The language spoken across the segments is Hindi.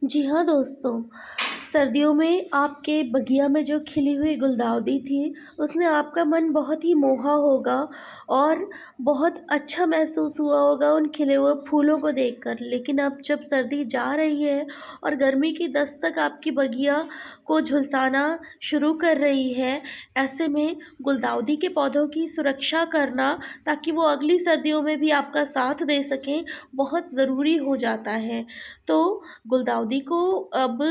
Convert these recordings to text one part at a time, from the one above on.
जी हाँ दोस्तों, सर्दियों में आपके बगिया में जो खिली हुई गुलदाउदी थी, उसने आपका मन बहुत ही मोहा होगा और बहुत अच्छा महसूस हुआ होगा उन खिले हुए फूलों को देखकर। लेकिन अब जब सर्दी जा रही है और गर्मी की दस्तक आपकी बगिया को झुलसाना शुरू कर रही है, ऐसे में गुलदाउदी के पौधों की सुरक्षा करना ताकि वो अगली सर्दियों में भी आपका साथ दे सकें, बहुत ज़रूरी हो जाता है। तो गुलदाउदी को अब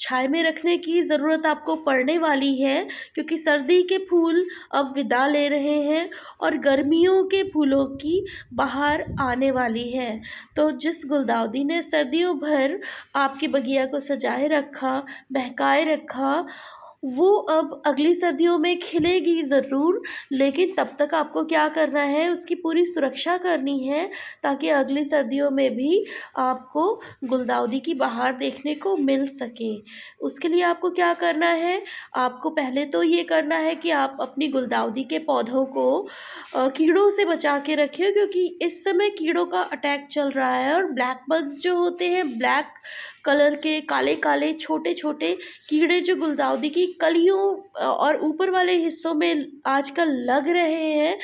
छाया में रखने की ज़रूरत आपको पड़ने वाली है, क्योंकि सर्दी के फूल अब विदा ले रहे हैं और गर्मियों के फूलों की बहार आने वाली है। तो जिस गुलदाउदी ने सर्दियों भर आपकी बगिया को सजाए रखा, बहकाए रखा, वो अब अगली सर्दियों में खिलेगी ज़रूर, लेकिन तब तक आपको क्या करना है, उसकी पूरी सुरक्षा करनी है ताकि अगली सर्दियों में भी आपको गुलदाउदी की बहार देखने को मिल सके। उसके लिए आपको क्या करना है, आपको पहले तो ये करना है कि आप अपनी गुलदाउदी के पौधों को कीड़ों से बचा के रखें, क्योंकि इस समय कीड़ों का अटैक चल रहा है और ब्लैक बग्स जो होते हैं, ब्लैक कलर के काले-काले छोटे-छोटे कीड़े जो गुलदाउदी की कलियों और ऊपर वाले हिस्सों में आजकल लग रहे हैं,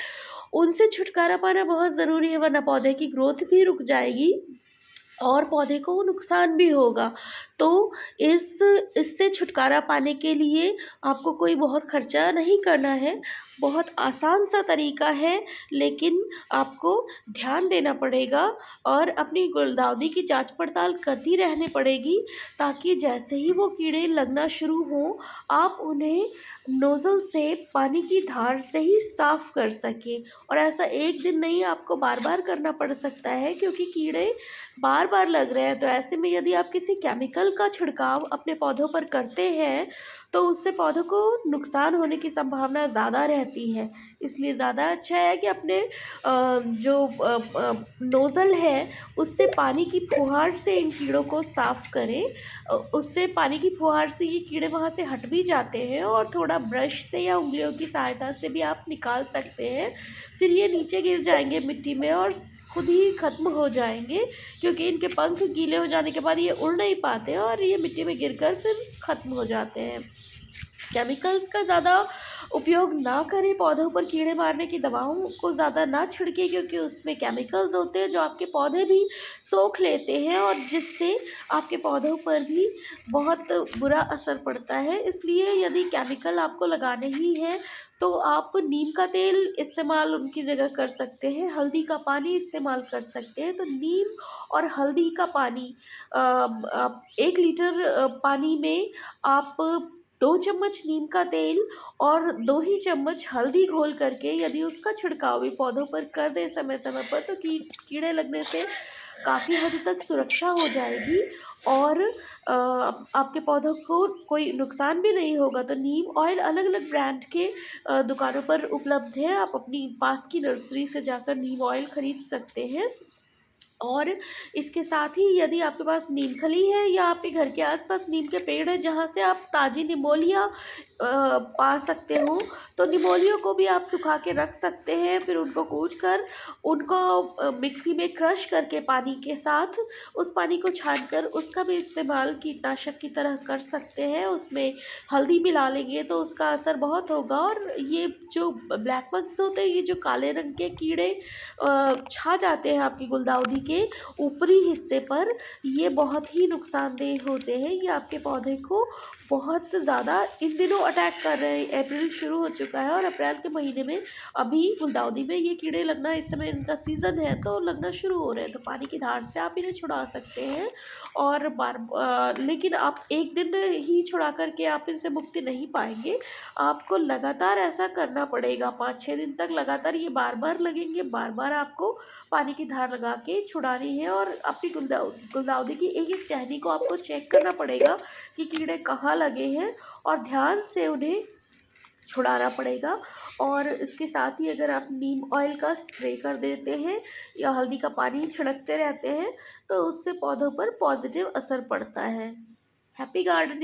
उनसे छुटकारा पाना बहुत ज़रूरी है, वरना पौधे की ग्रोथ भी रुक जाएगी और पौधे को नुकसान भी होगा। तो इस इससे छुटकारा पाने के लिए आपको कोई बहुत खर्चा नहीं करना है, बहुत आसान सा तरीका है, लेकिन आपको ध्यान देना पड़ेगा और अपनी गुलदाउदी की जाँच-पड़ताल करती रहनी पड़ेगी, ताकि जैसे ही वो कीड़े लगना शुरू हों, आप उन्हें नोज़ल से पानी की धार से ही साफ़ कर सकें। और ऐसा एक दिन नहीं, आपको बार-बार करना पड़ सकता है, क्योंकि कीड़े बार-बार लग रहे हैं। तो ऐसे में यदि आप किसी केमिकल का छिड़काव अपने पौधों पर करते हैं, तो उससे पौधों को नुकसान होने की संभावना ज़्यादा रहती है। इसलिए ज़्यादा अच्छा है कि अपने नोज़ल है, उससे पानी की फुहार से इन कीड़ों को साफ़ करें। उससे पानी की फुहार से ये कीड़े वहाँ से हट भी जाते हैं और थोड़ा ब्रश से या उँगलियों की सहायता से भी आप निकाल सकते हैं। फिर ये नीचे गिर जाएँगे मिट्टी में और खुद ही ख़त्म हो जाएँगे, क्योंकि इनके पंख गीले हो जाने के बाद ये उड़ नहीं पाते और ये मिट्टी में गिरकर फिर ख़त्म हो जाते हैं। केमिकल्स का ज़्यादा उपयोग ना करें, पौधों पर कीड़े मारने की दवाओं को ज़्यादा ना छिड़कें, क्योंकि उसमें केमिकल्स होते हैं जो आपके पौधे भी सोख लेते हैं और जिससे आपके पौधों पर भी बहुत बुरा असर पड़ता है। इसलिए यदि केमिकल आपको लगाने ही हैं, तो आप नीम का तेल इस्तेमाल उनकी जगह कर सकते हैं, हल्दी का पानी इस्तेमाल कर सकते हैं। तो नीम और हल्दी का पानी, आप 1 लीटर पानी में आप 2 चम्मच नीम का तेल और 2 ही चम्मच हल्दी घोल करके यदि उसका छिड़काव भी पौधों पर कर दें समय-समय पर, तो कीड़े लगने से काफ़ी हद तक सुरक्षा हो जाएगी और आपके पौधों को कोई नुकसान भी नहीं होगा। तो नीम ऑयल अलग-अलग ब्रांड के दुकानों पर उपलब्ध है। आप अपनी पास की नर्सरी से जाकर नीम ऑयल खरीद सकते हैं। और इसके साथ ही यदि आपके पास नीम खली है या आपके घर के आस-पास नीम के पेड़ हैं जहाँ से आप ताज़ी निमोलिया पा सकते हो, तो निमोलियों को भी आप सुखा के रख सकते हैं। फिर उनको कूच कर उनको मिक्सी में क्रश करके पानी के साथ उस पानी को छानकर उसका भी इस्तेमाल कीटनाशक की तरह कर सकते हैं। उसमें हल्दी मिला लेंगे तो उसका असर बहुत होगा और ये जो ब्लैक बग्स होते हैं, ये जो काले रंग के कीड़े छा जाते हैं आपकी गुलदाउदी के ऊपरी हिस्से पर, ये बहुत ही नुकसानदेह होते हैं। ये आपके पौधे को बहुत ज़्यादा इन दिनों अटैक कर रहे हैं। अप्रैल शुरू हो चुका है और अप्रैल के महीने में अभी गुलदाउदी में ये कीड़े लगना, इस समय इनका सीज़न है तो लगना शुरू हो रहे हैं। तो पानी की धार से आप इन्हें छुड़ा सकते हैं और लेकिन आप एक दिन ही छुड़ा कर के आप इनसे मुक्ति नहीं पाएँगे। आपको लगातार ऐसा करना पड़ेगा, 5-6 दिन तक लगातार ये बार-बार लगेंगे, बार-बार आपको पानी की धार लगा के छुड़ानी है और अपनी गुलदाउदी की एक-एक टहनी को आपको चेक करना पड़ेगा कि कीड़े कहाँ लगे हैं और ध्यान से उन्हें छुड़ाना पड़ेगा। और इसके साथ ही अगर आप नीम ऑयल का स्प्रे कर देते हैं या हल्दी का पानी छिड़कते रहते हैं, तो उससे पौधों पर पॉज़िटिव असर पड़ता है। Happy gardening.